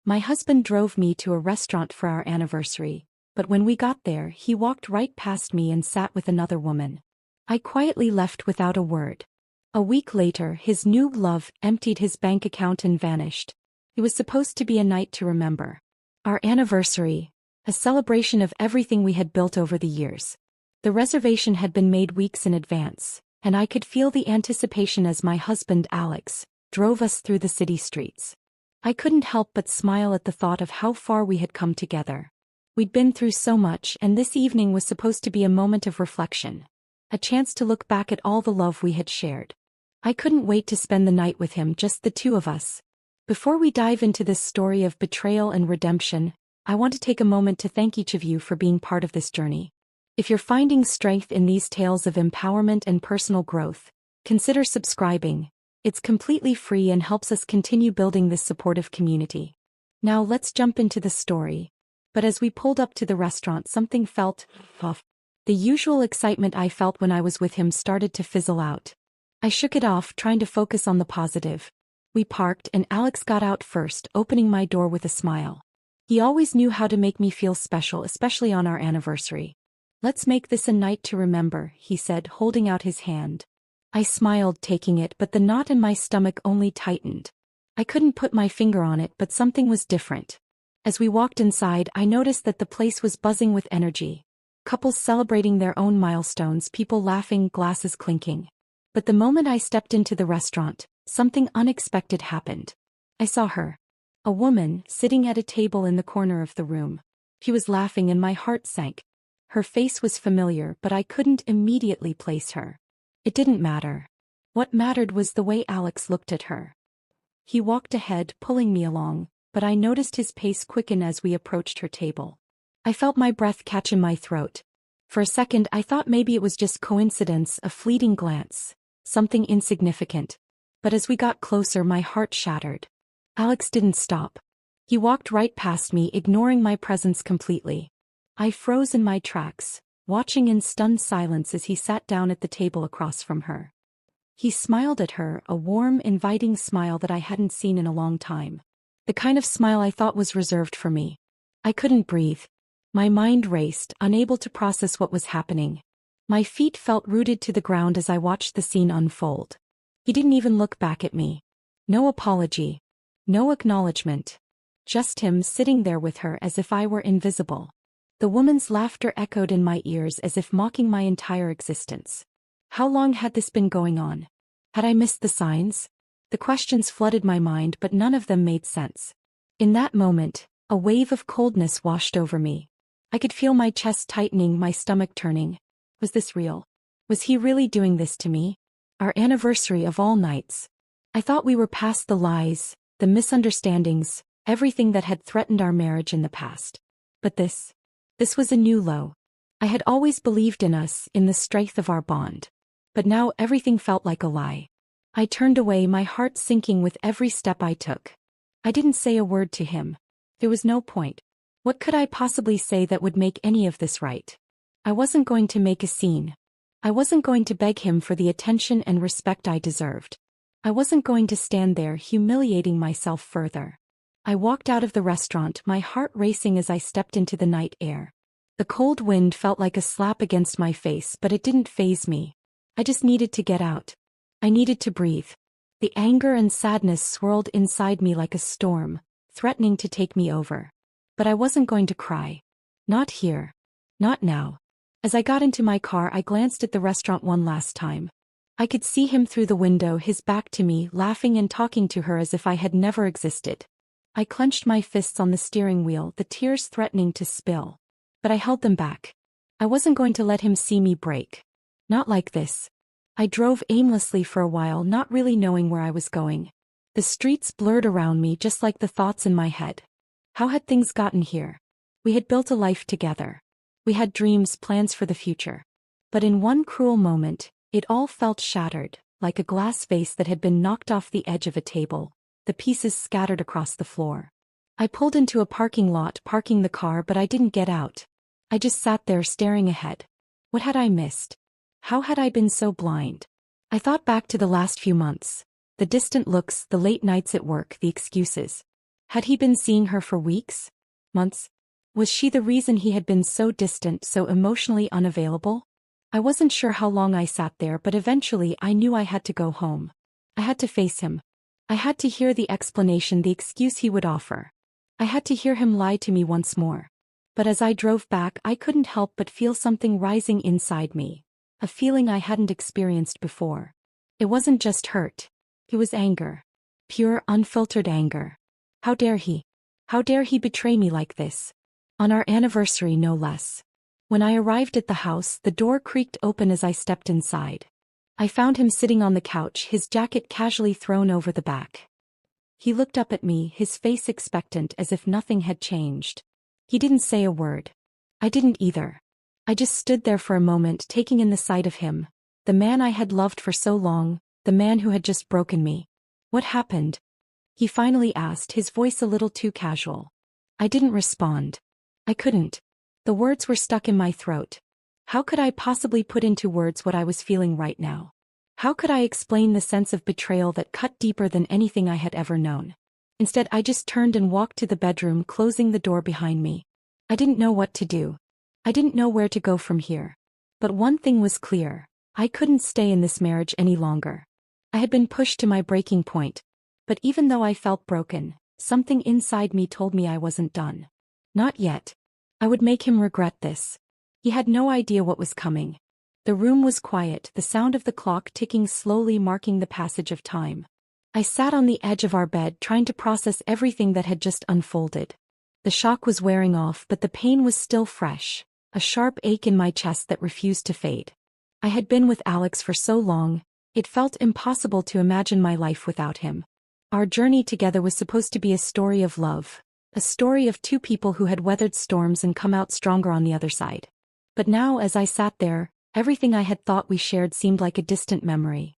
My husband drove me to a restaurant for our anniversary, but when we got there, he walked right past me and sat with another woman. I quietly left without a word. A week later, his new love emptied his bank account and vanished. It was supposed to be a night to remember. Our anniversary, a celebration of everything we had built over the years. The reservation had been made weeks in advance, and I could feel the anticipation as my husband, Alex, drove us through the city streets. I couldn't help but smile at the thought of how far we had come together. We'd been through so much, and this evening was supposed to be a moment of reflection. A chance to look back at all the love we had shared. I couldn't wait to spend the night with him, just the two of us. Before we dive into this story of betrayal and redemption, I want to take a moment to thank each of you for being part of this journey. If you're finding strength in these tales of empowerment and personal growth, consider subscribing. It's completely free and helps us continue building this supportive community. Now let's jump into the story. But as we pulled up to the restaurant, something felt off. The usual excitement I felt when I was with him started to fizzle out. I shook it off, trying to focus on the positive. We parked and Alex got out first, opening my door with a smile. He always knew how to make me feel special, especially on our anniversary. "Let's make this a night to remember," he said, holding out his hand. I smiled, taking it, but the knot in my stomach only tightened. I couldn't put my finger on it, but something was different. As we walked inside, I noticed that the place was buzzing with energy. Couples celebrating their own milestones, people laughing, glasses clinking. But the moment I stepped into the restaurant, something unexpected happened. I saw her. A woman, sitting at a table in the corner of the room. She was laughing and my heart sank. Her face was familiar, but I couldn't immediately place her. It didn't matter. What mattered was the way Alex looked at her. He walked ahead, pulling me along, but I noticed his pace quicken as we approached her table. I felt my breath catch in my throat. For a second I thought maybe it was just coincidence, a fleeting glance, something insignificant. But as we got closer, my heart shattered. Alex didn't stop. He walked right past me, ignoring my presence completely. I froze in my tracks, watching in stunned silence as he sat down at the table across from her. He smiled at her, a warm, inviting smile that I hadn't seen in a long time. The kind of smile I thought was reserved for me. I couldn't breathe. My mind raced, unable to process what was happening. My feet felt rooted to the ground as I watched the scene unfold. He didn't even look back at me. No apology. No acknowledgement. Just him sitting there with her as if I were invisible. The woman's laughter echoed in my ears as if mocking my entire existence. How long had this been going on? Had I missed the signs? The questions flooded my mind, but none of them made sense. In that moment, a wave of coldness washed over me. I could feel my chest tightening, my stomach turning. Was this real? Was he really doing this to me? Our anniversary of all nights. I thought we were past the lies, the misunderstandings, everything that had threatened our marriage in the past. But this was a new low. I had always believed in us, in the strength of our bond. But now everything felt like a lie. I turned away, my heart sinking with every step I took. I didn't say a word to him. There was no point. What could I possibly say that would make any of this right? I wasn't going to make a scene. I wasn't going to beg him for the attention and respect I deserved. I wasn't going to stand there humiliating myself further. I walked out of the restaurant, my heart racing as I stepped into the night air. The cold wind felt like a slap against my face, but it didn't faze me. I just needed to get out. I needed to breathe. The anger and sadness swirled inside me like a storm, threatening to take me over. But I wasn't going to cry. Not here. Not now. As I got into my car, I glanced at the restaurant one last time. I could see him through the window, his back to me, laughing and talking to her as if I had never existed. I clenched my fists on the steering wheel, the tears threatening to spill. But I held them back. I wasn't going to let him see me break. Not like this. I drove aimlessly for a while, not really knowing where I was going. The streets blurred around me, just like the thoughts in my head. How had things gotten here? We had built a life together. We had dreams, plans for the future. But in one cruel moment, it all felt shattered, like a glass vase that had been knocked off the edge of a table, the pieces scattered across the floor. I pulled into a parking lot, parking the car, but I didn't get out. I just sat there staring ahead. What had I missed? How had I been so blind? I thought back to the last few months. The distant looks, the late nights at work, the excuses. Had he been seeing her for weeks? Months? Was she the reason he had been so distant, so emotionally unavailable? I wasn't sure how long I sat there, but eventually I knew I had to go home. I had to face him. I had to hear the explanation, the excuse he would offer. I had to hear him lie to me once more. But as I drove back, I couldn't help but feel something rising inside me. A feeling I hadn't experienced before. It wasn't just hurt. It was anger. Pure, unfiltered anger. How dare he? How dare he betray me like this? On our anniversary, no less. When I arrived at the house, the door creaked open as I stepped inside. I found him sitting on the couch, his jacket casually thrown over the back. He looked up at me, his face expectant as if nothing had changed. He didn't say a word. I didn't either. I just stood there for a moment, taking in the sight of him, the man I had loved for so long, the man who had just broken me. What happened? He finally asked, his voice a little too casual. I didn't respond. I couldn't. The words were stuck in my throat. How could I possibly put into words what I was feeling right now? How could I explain the sense of betrayal that cut deeper than anything I had ever known? Instead, I just turned and walked to the bedroom, closing the door behind me. I didn't know what to do. I didn't know where to go from here. But one thing was clear. I couldn't stay in this marriage any longer. I had been pushed to my breaking point. But even though I felt broken, something inside me told me I wasn't done. Not yet. I would make him regret this. He had no idea what was coming. The room was quiet, the sound of the clock ticking slowly marking the passage of time. I sat on the edge of our bed trying to process everything that had just unfolded. The shock was wearing off, but the pain was still fresh, a sharp ache in my chest that refused to fade. I had been with Alex for so long, it felt impossible to imagine my life without him. Our journey together was supposed to be a story of love, a story of two people who had weathered storms and come out stronger on the other side. But now, as I sat there, everything I had thought we shared seemed like a distant memory.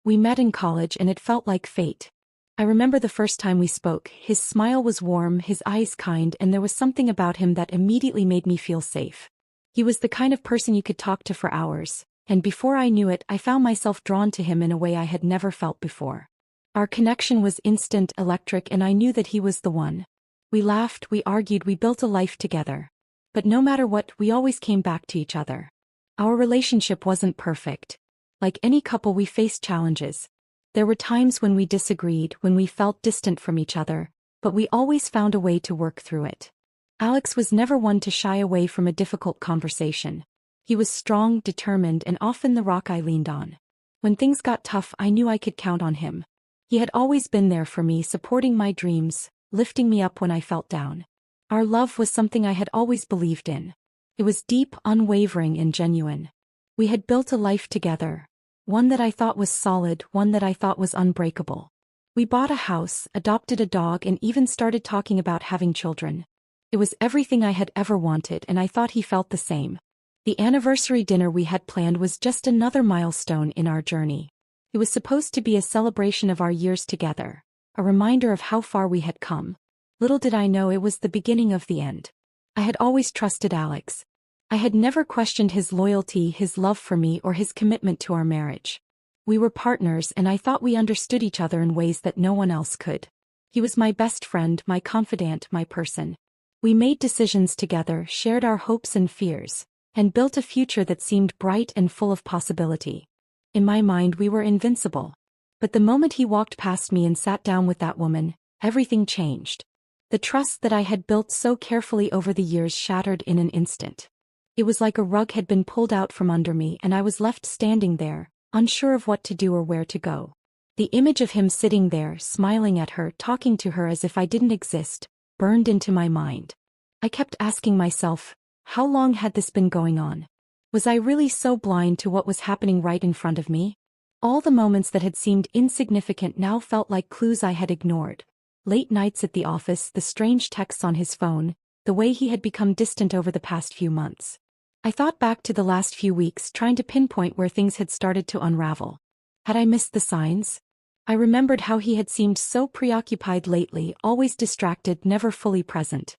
We met in college and it felt like fate. I remember the first time we spoke, his smile was warm, his eyes kind, and there was something about him that immediately made me feel safe. He was the kind of person you could talk to for hours, and before I knew it, I found myself drawn to him in a way I had never felt before. Our connection was instant, electric, and I knew that he was the one. We laughed, we argued, we built a life together. But no matter what, we always came back to each other. Our relationship wasn't perfect. Like any couple, we faced challenges. There were times when we disagreed, when we felt distant from each other, but we always found a way to work through it. Alex was never one to shy away from a difficult conversation. He was strong, determined, and often the rock I leaned on. When things got tough, I knew I could count on him. He had always been there for me, supporting my dreams, lifting me up when I felt down. Our love was something I had always believed in. It was deep, unwavering, and genuine. We had built a life together, one that I thought was solid, one that I thought was unbreakable. We bought a house, adopted a dog, and even started talking about having children. It was everything I had ever wanted, and I thought he felt the same. The anniversary dinner we had planned was just another milestone in our journey. It was supposed to be a celebration of our years together, a reminder of how far we had come. Little did I know it was the beginning of the end. I had always trusted Alex. I had never questioned his loyalty, his love for me, or his commitment to our marriage. We were partners, and I thought we understood each other in ways that no one else could. He was my best friend, my confidant, my person. We made decisions together, shared our hopes and fears, and built a future that seemed bright and full of possibility. In my mind, we were invincible. But the moment he walked past me and sat down with that woman, everything changed. The trust that I had built so carefully over the years shattered in an instant. It was like a rug had been pulled out from under me, and I was left standing there, unsure of what to do or where to go. The image of him sitting there, smiling at her, talking to her as if I didn't exist, burned into my mind. I kept asking myself, how long had this been going on? Was I really so blind to what was happening right in front of me? All the moments that had seemed insignificant now felt like clues I had ignored. Late nights at the office, the strange texts on his phone, the way he had become distant over the past few months. I thought back to the last few weeks, trying to pinpoint where things had started to unravel. Had I missed the signs? I remembered how he had seemed so preoccupied lately, always distracted, never fully present.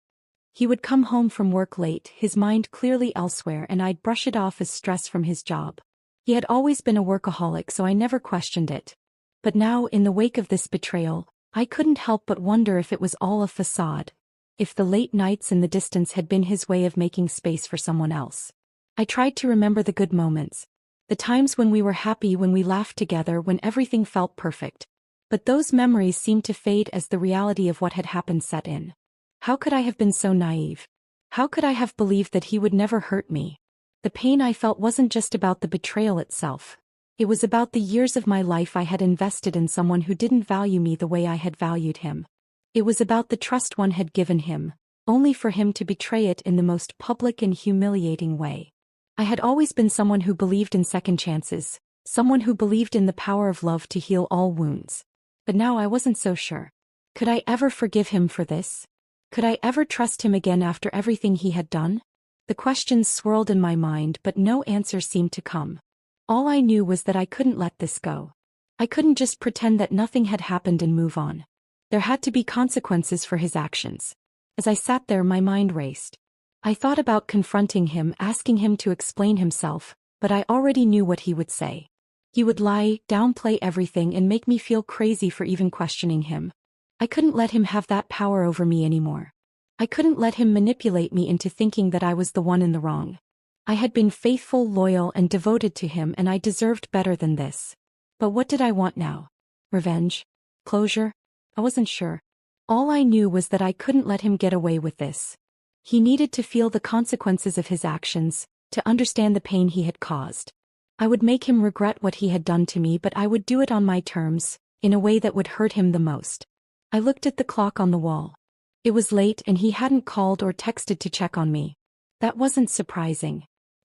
He would come home from work late, his mind clearly elsewhere, and I'd brush it off as stress from his job. He had always been a workaholic, so I never questioned it. But now, in the wake of this betrayal, I couldn't help but wonder if it was all a facade. If the late nights in the distance had been his way of making space for someone else. I tried to remember the good moments. The times when we were happy, when we laughed together, when everything felt perfect. But those memories seemed to fade as the reality of what had happened set in. How could I have been so naive? How could I have believed that he would never hurt me? The pain I felt wasn't just about the betrayal itself. It was about the years of my life I had invested in someone who didn't value me the way I had valued him. It was about the trust one had given him, only for him to betray it in the most public and humiliating way. I had always been someone who believed in second chances, someone who believed in the power of love to heal all wounds. But now I wasn't so sure. Could I ever forgive him for this? Could I ever trust him again after everything he had done? The questions swirled in my mind, but no answer seemed to come. All I knew was that I couldn't let this go. I couldn't just pretend that nothing had happened and move on. There had to be consequences for his actions. As I sat there, my mind raced. I thought about confronting him, asking him to explain himself, but I already knew what he would say. He would lie, downplay everything, and make me feel crazy for even questioning him. I couldn't let him have that power over me anymore. I couldn't let him manipulate me into thinking that I was the one in the wrong. I had been faithful, loyal, and devoted to him, and I deserved better than this. But what did I want now? Revenge? Closure? I wasn't sure. All I knew was that I couldn't let him get away with this. He needed to feel the consequences of his actions, to understand the pain he had caused. I would make him regret what he had done to me, but I would do it on my terms, in a way that would hurt him the most. I looked at the clock on the wall. It was late and he hadn't called or texted to check on me. That wasn't surprising.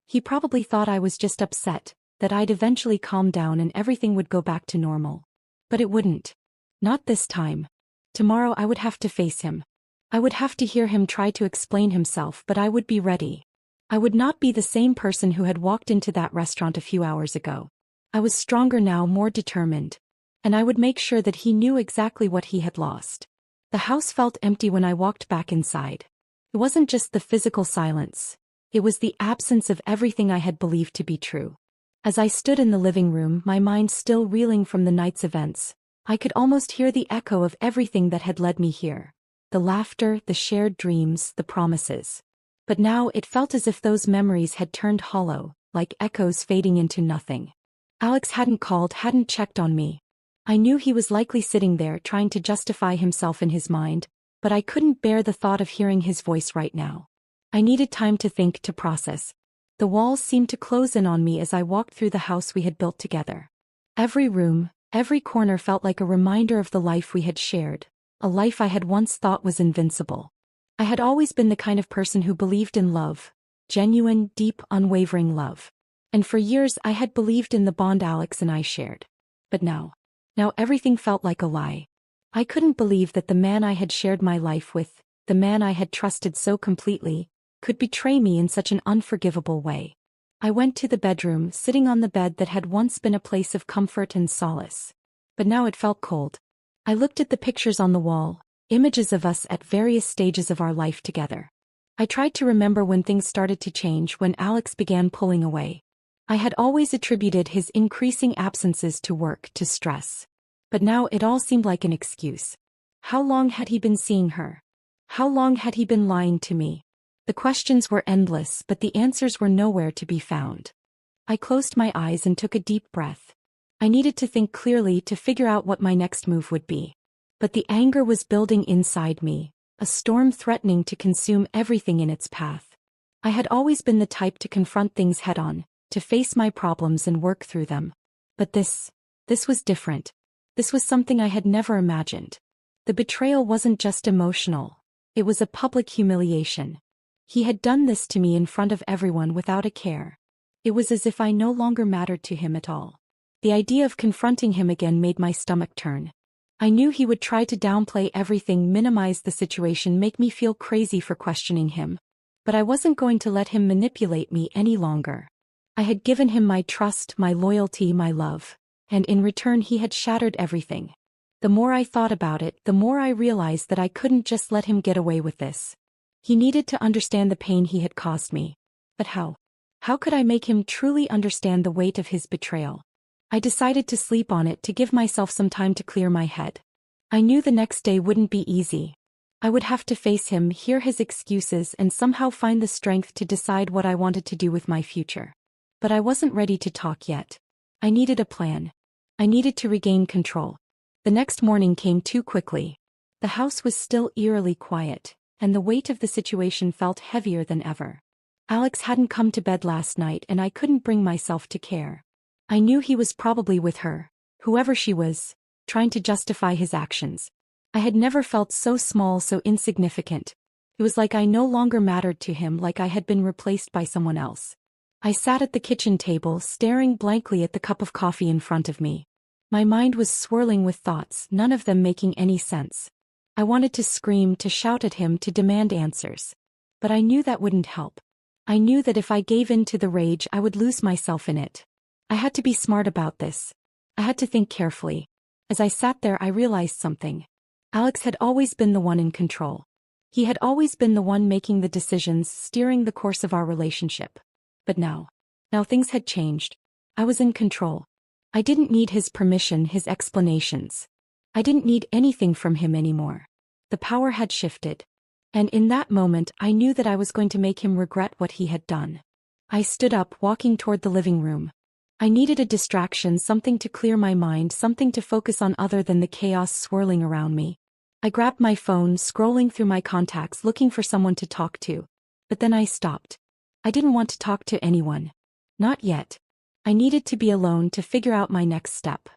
He probably thought I was just upset, that I'd eventually calm down and everything would go back to normal. But it wouldn't. Not this time. Tomorrow I would have to face him. I would have to hear him try to explain himself, but I would be ready. I would not be the same person who had walked into that restaurant a few hours ago. I was stronger now, more determined. And I would make sure that he knew exactly what he had lost. The house felt empty when I walked back inside. It wasn't just the physical silence. It was the absence of everything I had believed to be true. As I stood in the living room, my mind still reeling from the night's events, I could almost hear the echo of everything that had led me here. The laughter, the shared dreams, the promises. But now it felt as if those memories had turned hollow, like echoes fading into nothing. Alex hadn't called, hadn't checked on me. I knew he was likely sitting there trying to justify himself in his mind, but I couldn't bear the thought of hearing his voice right now. I needed time to think, to process. The walls seemed to close in on me as I walked through the house we had built together. Every room, every corner felt like a reminder of the life we had shared, a life I had once thought was invincible. I had always been the kind of person who believed in love, genuine, deep, unwavering love. And for years I had believed in the bond Alex and I shared. But now everything felt like a lie. I couldn't believe that the man I had shared my life with, the man I had trusted so completely, could betray me in such an unforgivable way. I went to the bedroom, sitting on the bed that had once been a place of comfort and solace. But now it felt cold. I looked at the pictures on the wall, images of us at various stages of our life together. I tried to remember when things started to change, when Alex began pulling away. I had always attributed his increasing absences to work, to stress. But now it all seemed like an excuse. How long had he been seeing her? How long had he been lying to me? The questions were endless, but the answers were nowhere to be found. I closed my eyes and took a deep breath. I needed to think clearly, to figure out what my next move would be. But the anger was building inside me, a storm threatening to consume everything in its path. I had always been the type to confront things head-on, to face my problems and work through them. But this was different. This was something I had never imagined. The betrayal wasn't just emotional. It was a public humiliation. He had done this to me in front of everyone without a care. It was as if I no longer mattered to him at all. The idea of confronting him again made my stomach turn. I knew he would try to downplay everything, minimize the situation, make me feel crazy for questioning him. But I wasn't going to let him manipulate me any longer. I had given him my trust, my loyalty, my love. And in return he had shattered everything. The more I thought about it, the more I realized that I couldn't just let him get away with this. He needed to understand the pain he had caused me. But how? How could I make him truly understand the weight of his betrayal? I decided to sleep on it, to give myself some time to clear my head. I knew the next day wouldn't be easy. I would have to face him, hear his excuses, and somehow find the strength to decide what I wanted to do with my future. But I wasn't ready to talk yet. I needed a plan. I needed to regain control. The next morning came too quickly. The house was still eerily quiet, and the weight of the situation felt heavier than ever. Alex hadn't come to bed last night and I couldn't bring myself to care. I knew he was probably with her, whoever she was, trying to justify his actions. I had never felt so small, so insignificant. It was like I no longer mattered to him, like I had been replaced by someone else. I sat at the kitchen table, staring blankly at the cup of coffee in front of me. My mind was swirling with thoughts, none of them making any sense. I wanted to scream, to shout at him, to demand answers. But I knew that wouldn't help. I knew that if I gave in to the rage, I would lose myself in it. I had to be smart about this. I had to think carefully. As I sat there, I realized something. Alex had always been the one in control. He had always been the one making the decisions, steering the course of our relationship. But now things had changed. I was in control. I didn't need his permission, his explanations. I didn't need anything from him anymore. The power had shifted. And in that moment, I knew that I was going to make him regret what he had done. I stood up, walking toward the living room. I needed a distraction, something to clear my mind, something to focus on other than the chaos swirling around me. I grabbed my phone, scrolling through my contacts, looking for someone to talk to. But then I stopped. I didn't want to talk to anyone. Not yet. I needed to be alone to figure out my next step.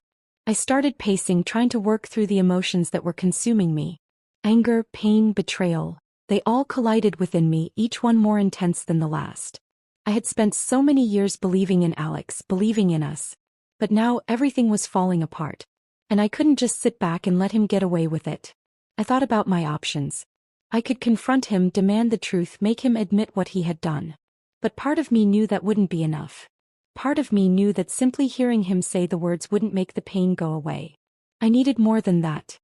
I started pacing, trying to work through the emotions that were consuming me. Anger, pain, betrayal. They all collided within me, each one more intense than the last. I had spent so many years believing in Alex, believing in us. But now everything was falling apart. And I couldn't just sit back and let him get away with it. I thought about my options. I could confront him, demand the truth, make him admit what he had done. But part of me knew that wouldn't be enough. Part of me knew that simply hearing him say the words wouldn't make the pain go away. I needed more than that.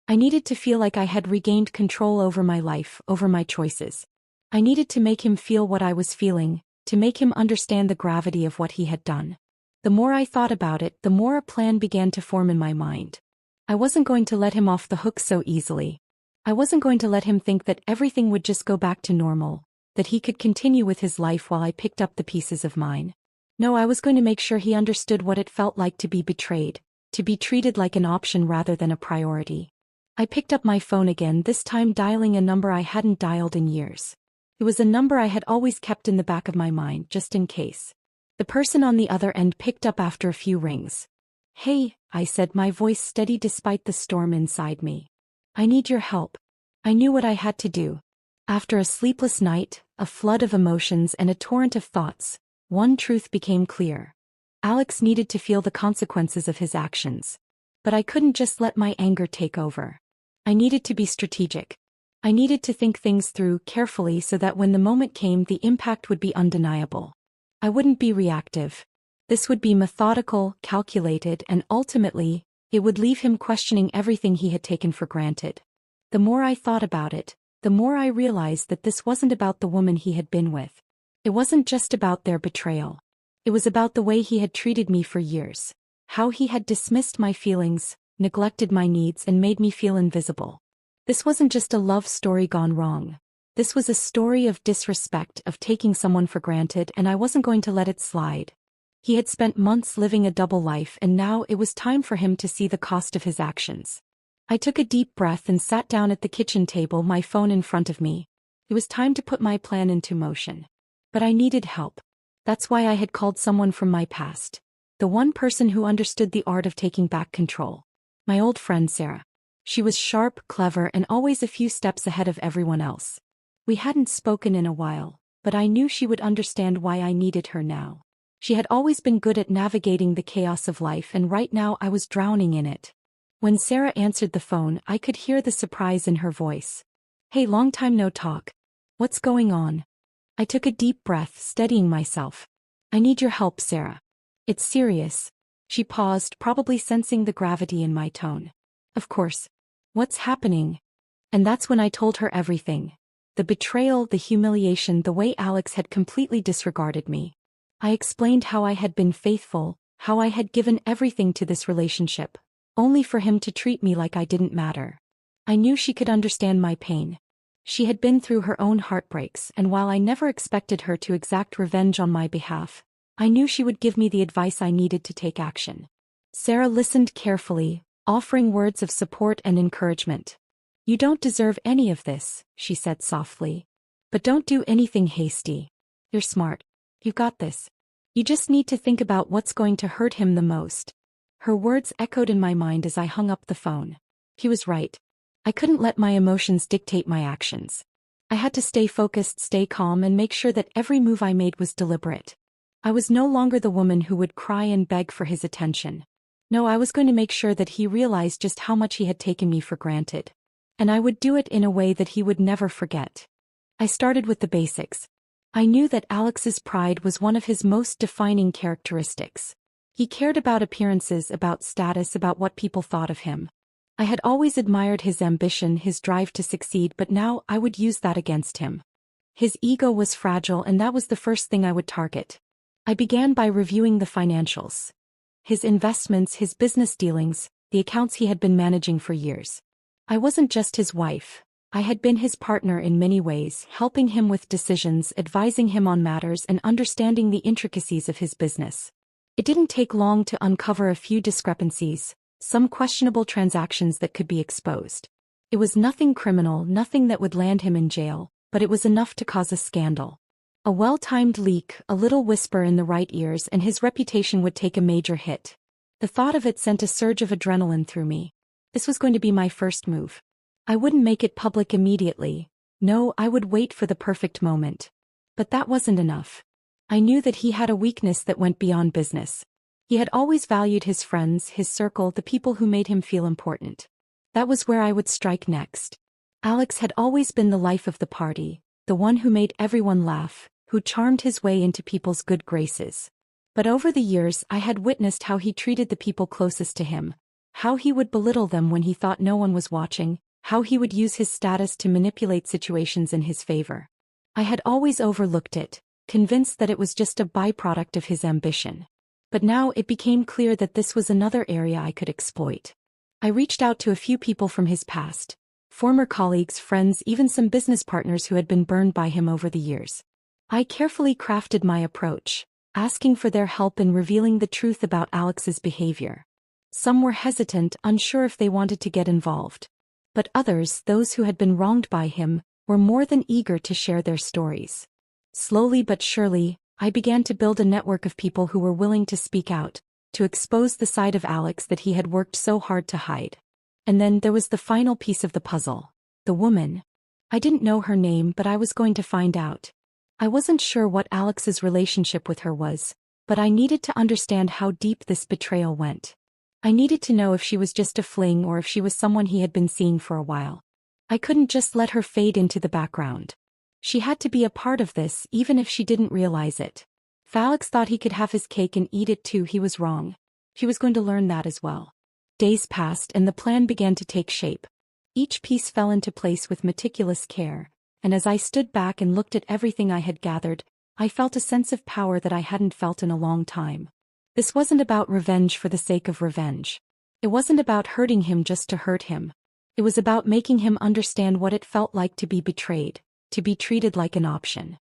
I needed to feel like I had regained control over my life, over my choices. I needed to make him feel what I was feeling, to make him understand the gravity of what he had done. The more I thought about it, the more a plan began to form in my mind. I wasn't going to let him off the hook so easily. I wasn't going to let him think that everything would just go back to normal, that he could continue with his life while I picked up the pieces of mine. No, I was going to make sure he understood what it felt like to be betrayed, to be treated like an option rather than a priority. I picked up my phone again, this time dialing a number I hadn't dialed in years. It was a number I had always kept in the back of my mind, just in case. The person on the other end picked up after a few rings. "Hey," I said, my voice steady despite the storm inside me. "I need your help." I knew what I had to do. After a sleepless night, a flood of emotions and a torrent of thoughts, one truth became clear. Alex needed to feel the consequences of his actions. But I couldn't just let my anger take over. I needed to be strategic. I needed to think things through carefully so that when the moment came, the impact would be undeniable. I wouldn't be reactive. This would be methodical, calculated, and ultimately, it would leave him questioning everything he had taken for granted. The more I thought about it, the more I realized that this wasn't about the woman he had been with. It wasn't just about their betrayal. It was about the way he had treated me for years. How he had dismissed my feelings, neglected my needs, and made me feel invisible. This wasn't just a love story gone wrong. This was a story of disrespect, of taking someone for granted, and I wasn't going to let it slide. He had spent months living a double life, and now it was time for him to see the cost of his actions. I took a deep breath and sat down at the kitchen table, my phone in front of me. It was time to put my plan into motion. But I needed help. That's why I had called someone from my past. The one person who understood the art of taking back control. My old friend Sarah. She was sharp, clever, and always a few steps ahead of everyone else. We hadn't spoken in a while, but I knew she would understand why I needed her now. She had always been good at navigating the chaos of life, and right now I was drowning in it. When Sarah answered the phone, I could hear the surprise in her voice. "Hey, long time no talk. What's going on?" I took a deep breath, steadying myself. "I need your help, Sarah. It's serious." She paused, probably sensing the gravity in my tone. "Of course. What's happening?" And that's when I told her everything. The betrayal, the humiliation, the way Alex had completely disregarded me. I explained how I had been faithful, how I had given everything to this relationship, only for him to treat me like I didn't matter. I knew she could understand my pain. She had been through her own heartbreaks, and while I never expected her to exact revenge on my behalf, I knew she would give me the advice I needed to take action. Sarah listened carefully, offering words of support and encouragement. "You don't deserve any of this," she said softly. "But don't do anything hasty. You're smart. You've got this. You just need to think about what's going to hurt him the most." Her words echoed in my mind as I hung up the phone. He was right. I couldn't let my emotions dictate my actions. I had to stay focused, stay calm, and make sure that every move I made was deliberate. I was no longer the woman who would cry and beg for his attention. No, I was going to make sure that he realized just how much he had taken me for granted. And I would do it in a way that he would never forget. I started with the basics. I knew that Alex's pride was one of his most defining characteristics. He cared about appearances, about status, about what people thought of him. I had always admired his ambition, his drive to succeed, but now I would use that against him. His ego was fragile, and that was the first thing I would target. I began by reviewing the financials. His investments, his business dealings, the accounts he had been managing for years. I wasn't just his wife. I had been his partner in many ways, helping him with decisions, advising him on matters, and understanding the intricacies of his business. It didn't take long to uncover a few discrepancies, some questionable transactions that could be exposed. It was nothing criminal, nothing that would land him in jail, but it was enough to cause a scandal. A well-timed leak, a little whisper in the right ears, and his reputation would take a major hit. The thought of it sent a surge of adrenaline through me. This was going to be my first move. I wouldn't make it public immediately. No, I would wait for the perfect moment. But that wasn't enough. I knew that he had a weakness that went beyond business. He had always valued his friends, his circle, the people who made him feel important. That was where I would strike next. Alex had always been the life of the party, the one who made everyone laugh, who charmed his way into people's good graces. But over the years I had witnessed how he treated the people closest to him, how he would belittle them when he thought no one was watching, how he would use his status to manipulate situations in his favor. I had always overlooked it, convinced that it was just a byproduct of his ambition. But now it became clear that this was another area I could exploit. I reached out to a few people from his past, former colleagues, friends, even some business partners who had been burned by him over the years. I carefully crafted my approach, asking for their help in revealing the truth about Alex's behavior. Some were hesitant, unsure if they wanted to get involved. But others, those who had been wronged by him, were more than eager to share their stories. Slowly but surely, I began to build a network of people who were willing to speak out, to expose the side of Alex that he had worked so hard to hide. And then there was the final piece of the puzzle. The woman. I didn't know her name, but I was going to find out. I wasn't sure what Alex's relationship with her was, but I needed to understand how deep this betrayal went. I needed to know if she was just a fling or if she was someone he had been seeing for a while. I couldn't just let her fade into the background. She had to be a part of this, even if she didn't realize it. If Alex thought he could have his cake and eat it too, he was wrong. She was going to learn that as well. Days passed and the plan began to take shape. Each piece fell into place with meticulous care, and as I stood back and looked at everything I had gathered, I felt a sense of power that I hadn't felt in a long time. This wasn't about revenge for the sake of revenge. It wasn't about hurting him just to hurt him. It was about making him understand what it felt like to be betrayed, to be treated like an option.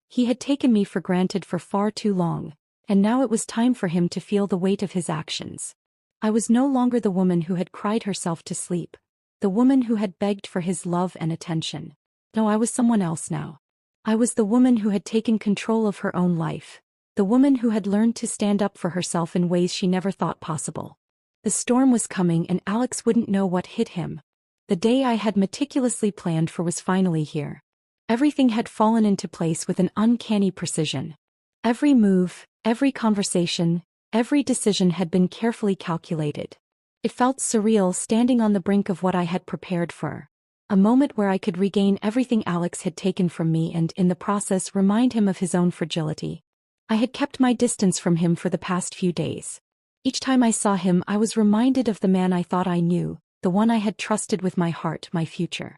He had taken me for granted for far too long, and now it was time for him to feel the weight of his actions. I was no longer the woman who had cried herself to sleep, the woman who had begged for his love and attention. No, I was someone else now. I was the woman who had taken control of her own life, the woman who had learned to stand up for herself in ways she never thought possible. The storm was coming and Alex wouldn't know what hit him. The day I had meticulously planned for was finally here. Everything had fallen into place with an uncanny precision. Every move, every conversation, every decision had been carefully calculated. It felt surreal standing on the brink of what I had prepared for. A moment where I could regain everything Alex had taken from me and, in the process, remind him of his own fragility. I had kept my distance from him for the past few days. Each time I saw him, I was reminded of the man I thought I knew, the one I had trusted with my heart, my future.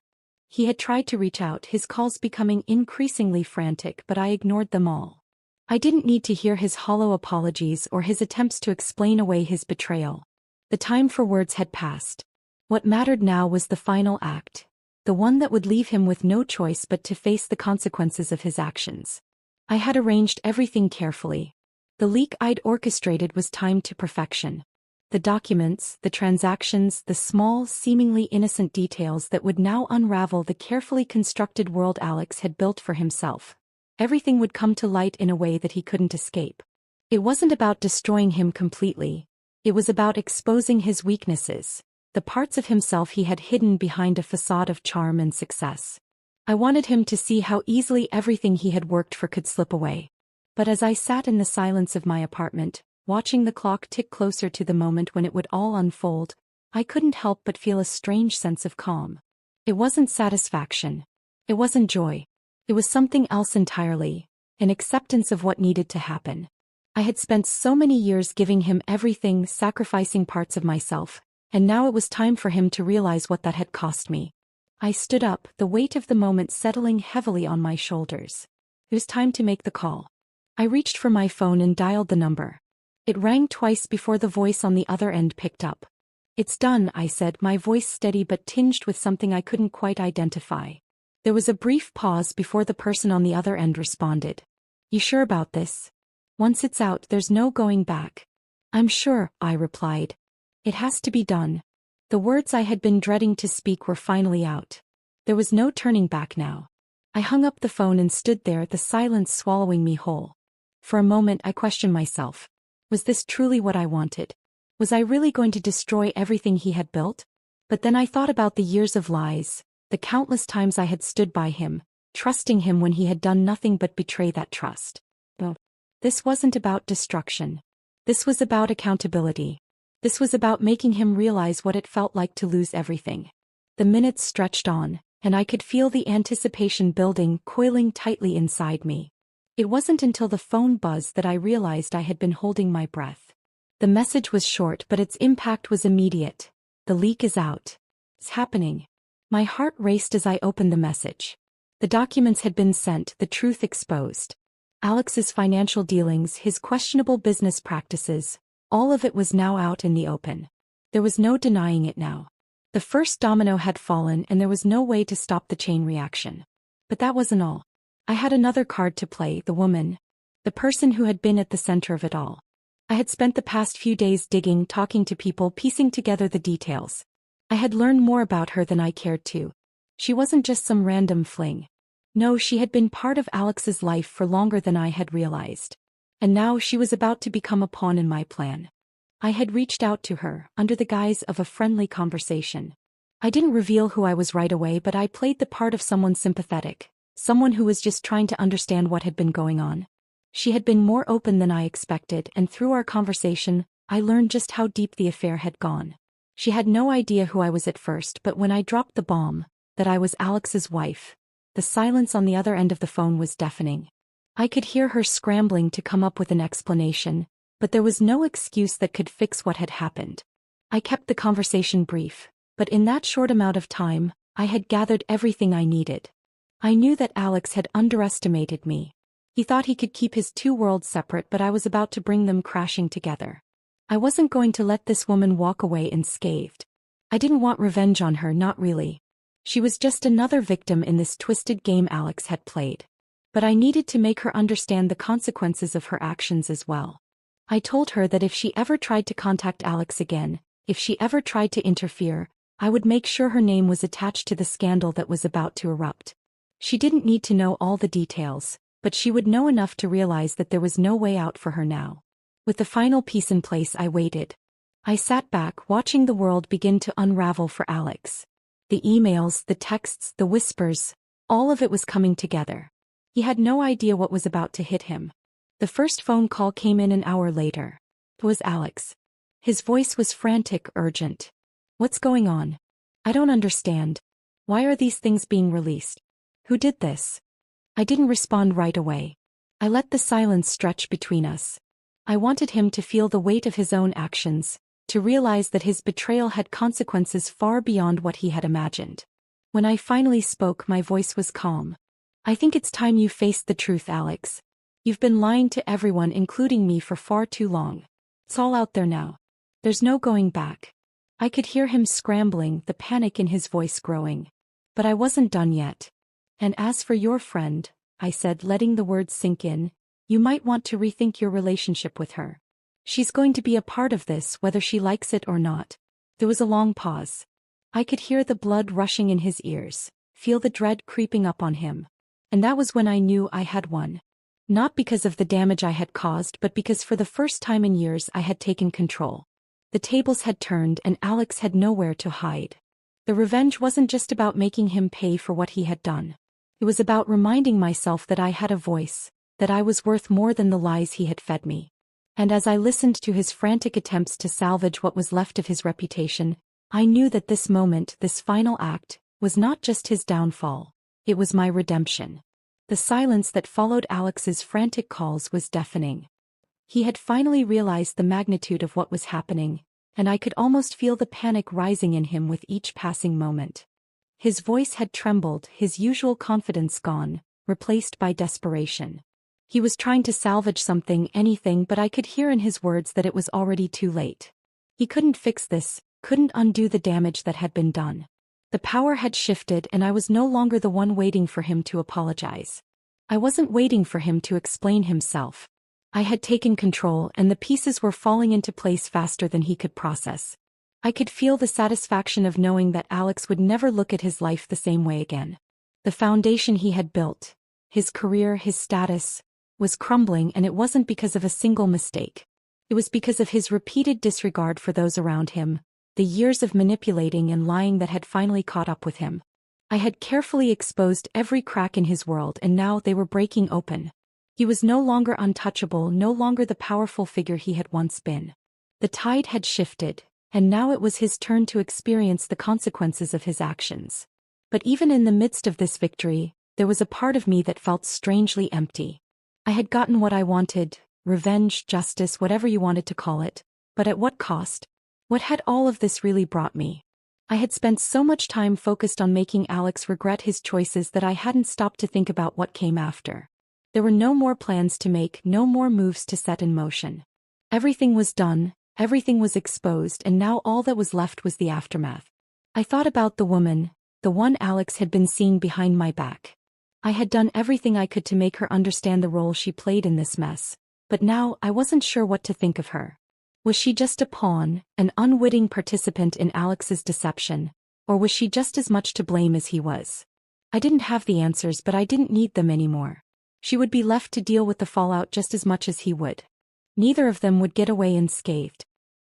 He had tried to reach out, his calls becoming increasingly frantic, but I ignored them all. I didn't need to hear his hollow apologies or his attempts to explain away his betrayal. The time for words had passed. What mattered now was the final act. The one that would leave him with no choice but to face the consequences of his actions. I had arranged everything carefully. The leak I'd orchestrated was timed to perfection. The documents, the transactions, the small, seemingly innocent details that would now unravel the carefully constructed world Alex had built for himself. Everything would come to light in a way that he couldn't escape. It wasn't about destroying him completely. It was about exposing his weaknesses, the parts of himself he had hidden behind a facade of charm and success. I wanted him to see how easily everything he had worked for could slip away. But as I sat in the silence of my apartment, watching the clock tick closer to the moment when it would all unfold, I couldn't help but feel a strange sense of calm. It wasn't satisfaction. It wasn't joy. It was something else entirely, an acceptance of what needed to happen. I had spent so many years giving him everything, sacrificing parts of myself, and now it was time for him to realize what that had cost me. I stood up, the weight of the moment settling heavily on my shoulders. It was time to make the call. I reached for my phone and dialed the number. It rang twice before the voice on the other end picked up. "It's done," I said, my voice steady but tinged with something I couldn't quite identify. There was a brief pause before the person on the other end responded. "You sure about this? Once it's out, there's no going back." "I'm sure," I replied. "It has to be done." The words I had been dreading to speak were finally out. There was no turning back now. I hung up the phone and stood there, the silence swallowing me whole. For a moment I questioned myself. Was this truly what I wanted? Was I really going to destroy everything he had built? But then I thought about the years of lies, the countless times I had stood by him, trusting him when he had done nothing but betray that trust. But this wasn't about destruction. This was about accountability. This was about making him realize what it felt like to lose everything. The minutes stretched on, and I could feel the anticipation building, coiling tightly inside me. It wasn't until the phone buzzed that I realized I had been holding my breath. The message was short, but its impact was immediate. "The leak is out. It's happening." My heart raced as I opened the message. The documents had been sent, the truth exposed. Alex's financial dealings, his questionable business practices, all of it was now out in the open. There was no denying it now. The first domino had fallen and there was no way to stop the chain reaction. But that wasn't all. I had another card to play, the woman. The person who had been at the center of it all. I had spent the past few days digging, talking to people, piecing together the details. I had learned more about her than I cared to. She wasn't just some random fling. No, she had been part of Alex's life for longer than I had realized. And now she was about to become a pawn in my plan. I had reached out to her, under the guise of a friendly conversation. I didn't reveal who I was right away, but I played the part of someone sympathetic. Someone who was just trying to understand what had been going on. She had been more open than I expected, and through our conversation, I learned just how deep the affair had gone. She had no idea who I was at first, but when I dropped the bomb, that I was Alex's wife, the silence on the other end of the phone was deafening. I could hear her scrambling to come up with an explanation, but there was no excuse that could fix what had happened. I kept the conversation brief, but in that short amount of time, I had gathered everything I needed. I knew that Alex had underestimated me. He thought he could keep his two worlds separate, but I was about to bring them crashing together. I wasn't going to let this woman walk away unscathed. I didn't want revenge on her, not really. She was just another victim in this twisted game Alex had played. But I needed to make her understand the consequences of her actions as well. I told her that if she ever tried to contact Alex again, if she ever tried to interfere, I would make sure her name was attached to the scandal that was about to erupt. She didn't need to know all the details, but she would know enough to realize that there was no way out for her now. With the final piece in place, I waited. I sat back, watching the world begin to unravel for Alex. The emails, the texts, the whispers, all of it was coming together. He had no idea what was about to hit him. The first phone call came in an hour later. It was Alex. His voice was frantic, urgent. "What's going on? I don't understand. Why are these things being released? Who did this?" I didn't respond right away. I let the silence stretch between us. I wanted him to feel the weight of his own actions, to realize that his betrayal had consequences far beyond what he had imagined. When I finally spoke, my voice was calm. "I think it's time you faced the truth, Alex. You've been lying to everyone, including me, for far too long. It's all out there now. There's no going back. I could hear him scrambling, the panic in his voice growing. But I wasn't done yet. And as for your friend, I said, letting the words sink in, you might want to rethink your relationship with her. She's going to be a part of this whether she likes it or not. There was a long pause. I could hear the blood rushing in his ears, feel the dread creeping up on him. And that was when I knew I had won. Not because of the damage I had caused, but because for the first time in years I had taken control. The tables had turned and Alex had nowhere to hide. The revenge wasn't just about making him pay for what he had done. It was about reminding myself that I had a voice, that I was worth more than the lies he had fed me. And as I listened to his frantic attempts to salvage what was left of his reputation, I knew that this moment, this final act, was not just his downfall. It was my redemption. The silence that followed Alex's frantic calls was deafening. He had finally realized the magnitude of what was happening, and I could almost feel the panic rising in him with each passing moment. His voice had trembled, his usual confidence gone, replaced by desperation. He was trying to salvage something, anything, but I could hear in his words that it was already too late. He couldn't fix this, couldn't undo the damage that had been done. The power had shifted and I was no longer the one waiting for him to apologize. I wasn't waiting for him to explain himself. I had taken control and the pieces were falling into place faster than he could process. I could feel the satisfaction of knowing that Alex would never look at his life the same way again. The foundation he had built, his career, his status, was crumbling, and it wasn't because of a single mistake. It was because of his repeated disregard for those around him, the years of manipulating and lying that had finally caught up with him. I had carefully exposed every crack in his world and now they were breaking open. He was no longer untouchable, no longer the powerful figure he had once been. The tide had shifted, and now it was his turn to experience the consequences of his actions. But even in the midst of this victory, there was a part of me that felt strangely empty. I had gotten what I wanted, revenge, justice, whatever you wanted to call it, but at what cost? What had all of this really brought me? I had spent so much time focused on making Alex regret his choices that I hadn't stopped to think about what came after. There were no more plans to make, no more moves to set in motion. Everything was done, everything was exposed, and now all that was left was the aftermath. I thought about the woman, the one Alex had been seeing behind my back. I had done everything I could to make her understand the role she played in this mess, but now I wasn't sure what to think of her. Was she just a pawn, an unwitting participant in Alex's deception, or was she just as much to blame as he was? I didn't have the answers, but I didn't need them anymore. She would be left to deal with the fallout just as much as he would. Neither of them would get away unscathed.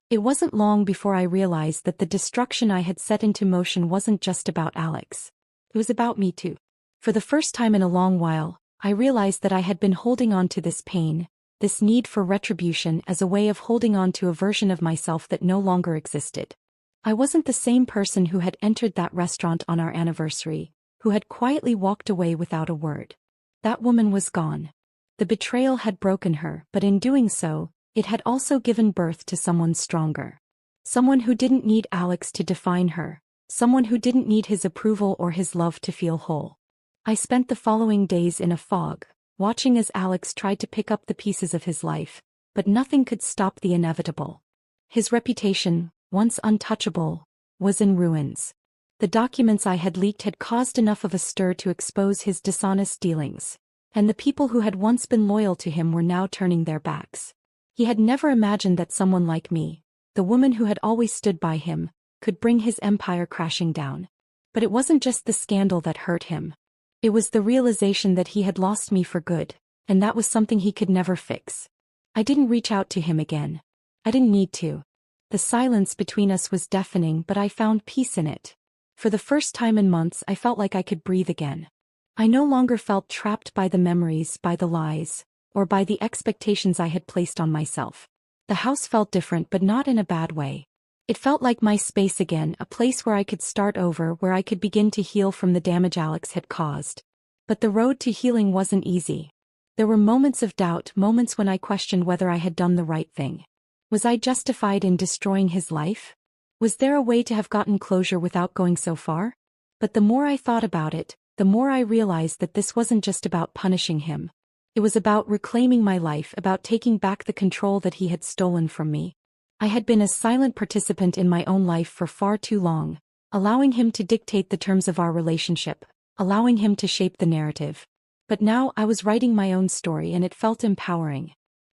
It wasn't long before I realized that the destruction I had set into motion wasn't just about Alex. It was about me too. For the first time in a long while, I realized that I had been holding on to this pain, this need for retribution, as a way of holding on to a version of myself that no longer existed. I wasn't the same person who had entered that restaurant on our anniversary, who had quietly walked away without a word. That woman was gone. The betrayal had broken her, but in doing so, it had also given birth to someone stronger. Someone who didn't need Alex to define her, someone who didn't need his approval or his love to feel whole. I spent the following days in a fog, watching as Alex tried to pick up the pieces of his life, but nothing could stop the inevitable. His reputation, once untouchable, was in ruins. The documents I had leaked had caused enough of a stir to expose his dishonest dealings, and the people who had once been loyal to him were now turning their backs. He had never imagined that someone like me, the woman who had always stood by him, could bring his empire crashing down. But it wasn't just the scandal that hurt him. It was the realization that he had lost me for good, and that was something he could never fix. I didn't reach out to him again. I didn't need to. The silence between us was deafening, but I found peace in it. For the first time in months, I felt like I could breathe again. I no longer felt trapped by the memories, by the lies, or by the expectations I had placed on myself. The house felt different, but not in a bad way. It felt like my space again, a place where I could start over, where I could begin to heal from the damage Alex had caused. But the road to healing wasn't easy. There were moments of doubt, moments when I questioned whether I had done the right thing. Was I justified in destroying his life? Was there a way to have gotten closure without going so far? But the more I thought about it, the more I realized that this wasn't just about punishing him. It was about reclaiming my life, about taking back the control that he had stolen from me. I had been a silent participant in my own life for far too long, allowing him to dictate the terms of our relationship, allowing him to shape the narrative. But now I was writing my own story and it felt empowering.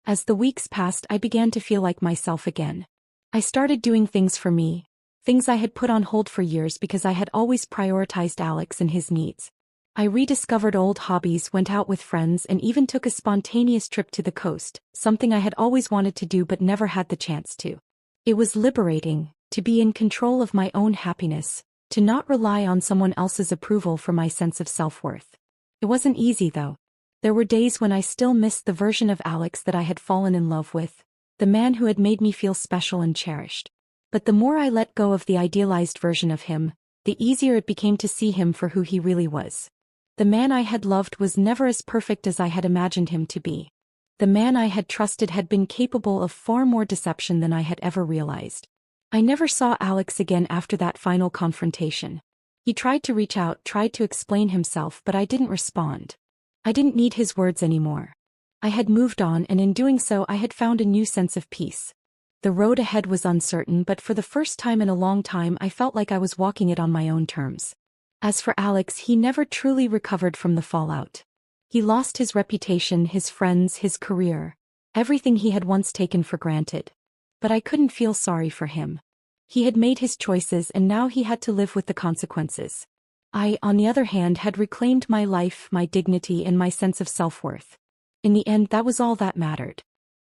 As the weeks passed, I began to feel like myself again. I started doing things for me, things I had put on hold for years because I had always prioritized Alex and his needs. I rediscovered old hobbies, went out with friends, and even took a spontaneous trip to the coast, something I had always wanted to do but never had the chance to. It was liberating, to be in control of my own happiness, to not rely on someone else's approval for my sense of self-worth. It wasn't easy though. There were days when I still missed the version of Alex that I had fallen in love with, the man who had made me feel special and cherished. But the more I let go of the idealized version of him, the easier it became to see him for who he really was. The man I had loved was never as perfect as I had imagined him to be. The man I had trusted had been capable of far more deception than I had ever realized. I never saw Alex again after that final confrontation. He tried to reach out, tried to explain himself, but I didn't respond. I didn't need his words anymore. I had moved on, and in doing so I had found a new sense of peace. The road ahead was uncertain, but for the first time in a long time I felt like I was walking it on my own terms. As for Alex, he never truly recovered from the fallout. He lost his reputation, his friends, his career, everything he had once taken for granted. But I couldn't feel sorry for him. He had made his choices and now he had to live with the consequences. I, on the other hand, had reclaimed my life, my dignity, and my sense of self-worth. In the end, that was all that mattered.